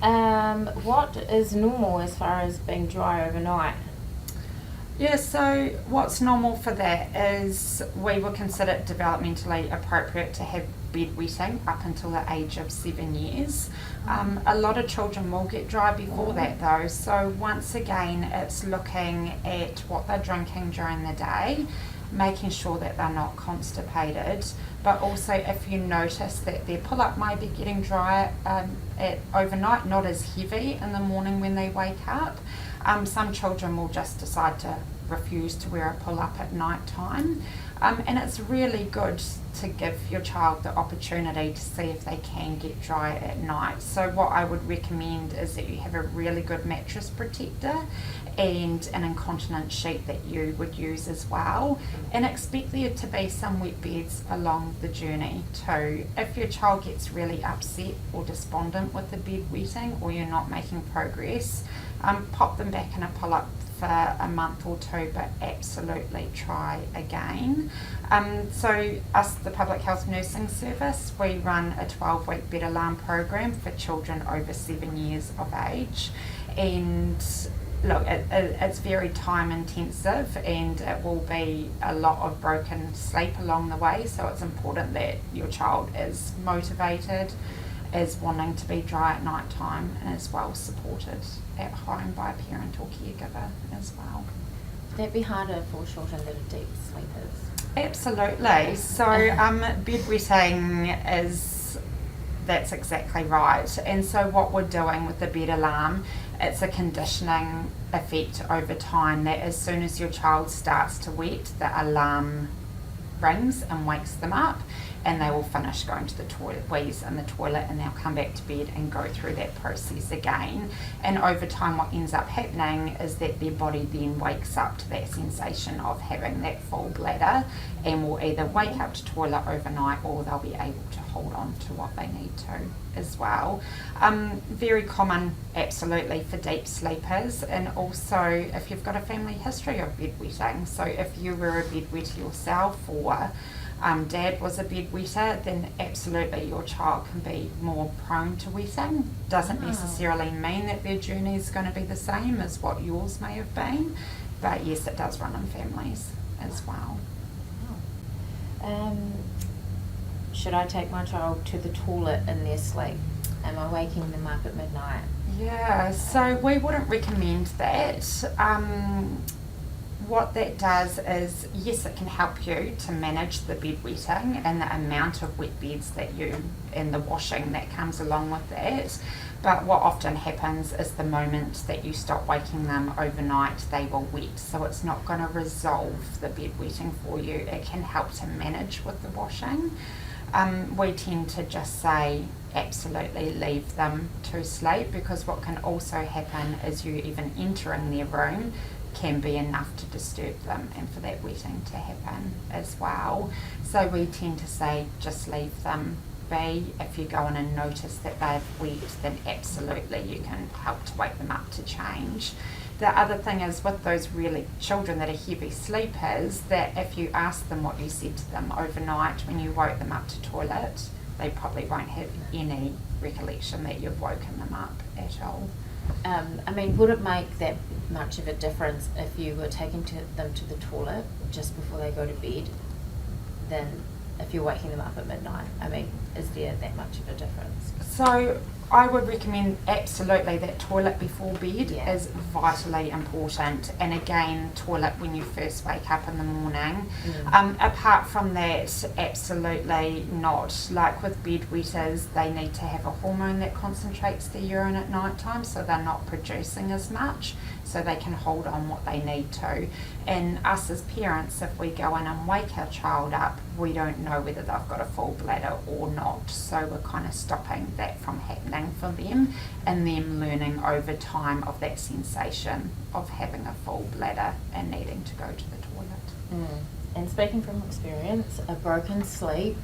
What is normal as far as being dry overnight? Yeah, so what's normal for that is we would consider it developmentally appropriate to have bedwetting up until the age of 7 years. A lot of children will get dry before that though, so once again it's looking at what they're drinking during the day, making sure that they're not constipated, but also if you notice that their pull-up might be getting dry at overnight, not as heavy in the morning when they wake up. Some children will just decide to refuse to wear a pull-up at night time, and it's really good to give your child the opportunity to see if they can get dry at night. So what I would recommend is that you have a really good mattress protector and an incontinence sheet that you would use as well, and expect there to be some wet beds along the journey too. If your child gets really upset or despondent with the bedwetting or you're not making progress, pop them back in a pull-up for a month or two, but absolutely try again. So us, the Public Health Nursing Service, we run a 12-week bed alarm program for children over 7 years of age, and look, it's very time intensive and it will be a lot of broken sleep along the way, so it's important that your child is motivated, is wanting to be dry at night time, and is well supported at home by a parent or caregiver as well. Would that be harder for children that are deep sleepers? Absolutely. So bedwetting that's exactly right. And so what we're doing with the bed alarm, it's a conditioning effect over time that as soon as your child starts to wet, the alarm rings and wakes them up, and they will finish going to the toilet, wheeze in the toilet, and they'll come back to bed and go through that process again. And over time what ends up happening is that their body then wakes up to that sensation of having that full bladder and will either wake up to toilet overnight or they'll be able to hold on to what they need to as well. Very common, absolutely, for deep sleepers, and also if you've got a family history of bedwetting. So if you were a bedwetter yourself or dad was a bedwetter, then absolutely your child can be more prone to wetting. Doesn't necessarily mean that their journey is going to be the same as what yours may have been, but yes, it does run in families as well. Should I take my child to the toilet in their sleep? Am I waking them up at midnight? Yeah, so we wouldn't recommend that. What that does is, yes, it can help you to manage the bedwetting and the amount of wet beds that and the washing that comes along with that. But what often happens is the moment that you stop waking them overnight, they will wet. So it's not going to resolve the bedwetting for you. It can help to manage with the washing. We tend to just say absolutely leave them to sleep, because what can also happen is you even entering their room can be enough to disturb them and for that wetting to happen as well. So we tend to say just leave them be. If you go in and notice that they've wet, then absolutely you can help to wake them up to change. The other thing is with those really children that are heavy sleepers, that if you ask them what you said to them overnight when you woke them up to toilet, they probably won't have any recollection that you've woken them up at all. I mean, would it make that much of a difference if you were taking them to the toilet just before they go to bed than if you're waking them up at midnight? I mean, is there that much of a difference? So I would recommend absolutely that toilet before bed is vitally important, and again toilet when you first wake up in the morning. Apart from that, absolutely not. Like with bedwetters, they need to have a hormone that concentrates the urine at night time, so they're not producing as much, so they can hold on what they need to. And us as parents, if we go in and wake our child up, we don't know whether they've got a full bladder or not, so we're kind of stopping that from happening for them, and them learning over time of that sensation of having a full bladder and needing to go to the toilet. And speaking from experience, a broken sleep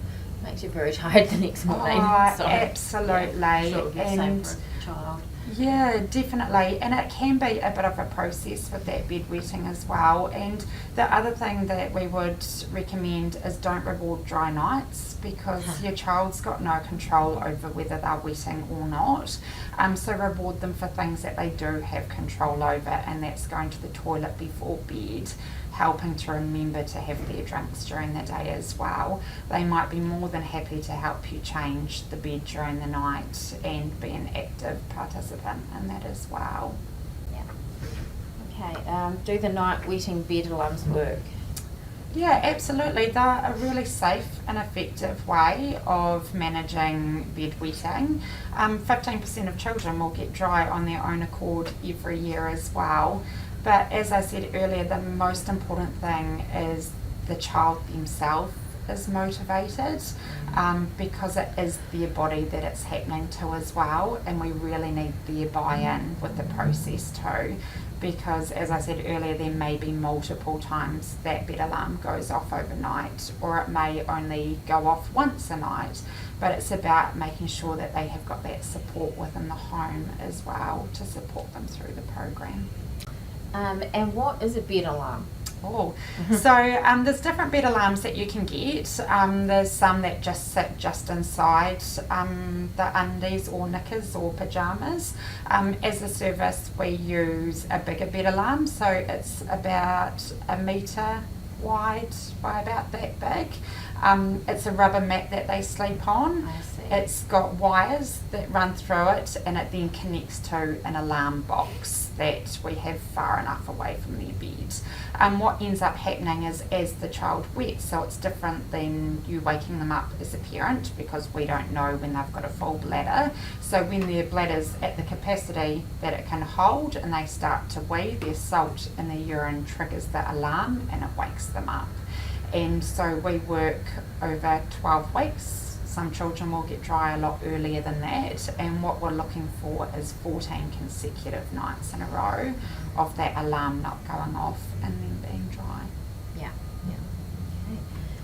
makes you very tired the next morning. So, absolutely. Yeah, sure, same for a child. Yeah, definitely, and it can be a bit of a process with that bedwetting as well. And the other thing that we would recommend is don't reward dry nights, because your child's got no control over whether they're wetting or not. So reward them for things that they do have control over, and that's going to the toilet before bed, helping to remember to have their drinks during the day as well. They might be more than happy to help you change the bed during the night and be an active participant in that as well. Yeah. Okay, do the night wetting bed alarms work? Yeah, absolutely. They're a really safe and effective way of managing bedwetting. 15% of children will get dry on their own accord every year as well. But as I said earlier, the most important thing is the child themselves is motivated, because it is their body that it's happening to as well, and we really need their buy-in with the process too, because as I said earlier, there may be multiple times that bed alarm goes off overnight, or it may only go off once a night, but it's about making sure that they have got that support within the home as well to support them through the program. And what is a bed alarm? So there's different bed alarms that you can get. There's some that just sit just inside the undies or knickers or pyjamas. As a service, we use a bigger bed alarm, so it's about 1 metre wide by about that big. It's a rubber mat that they sleep on. I see. It's got wires that run through it, and it then connects to an alarm box that we have far enough away from their bed. What ends up happening is as the child wets, so it's different than you waking them up as a parent, because we don't know when they've got a full bladder. So when their bladder's at the capacity that it can hold and they start to wee, their salt in their urine triggers the alarm and it wakes them up. And so we work over 12 weeks. Some children will get dry a lot earlier than that, and what we're looking for is 14 consecutive nights in a row of that alarm not going off and then being dry.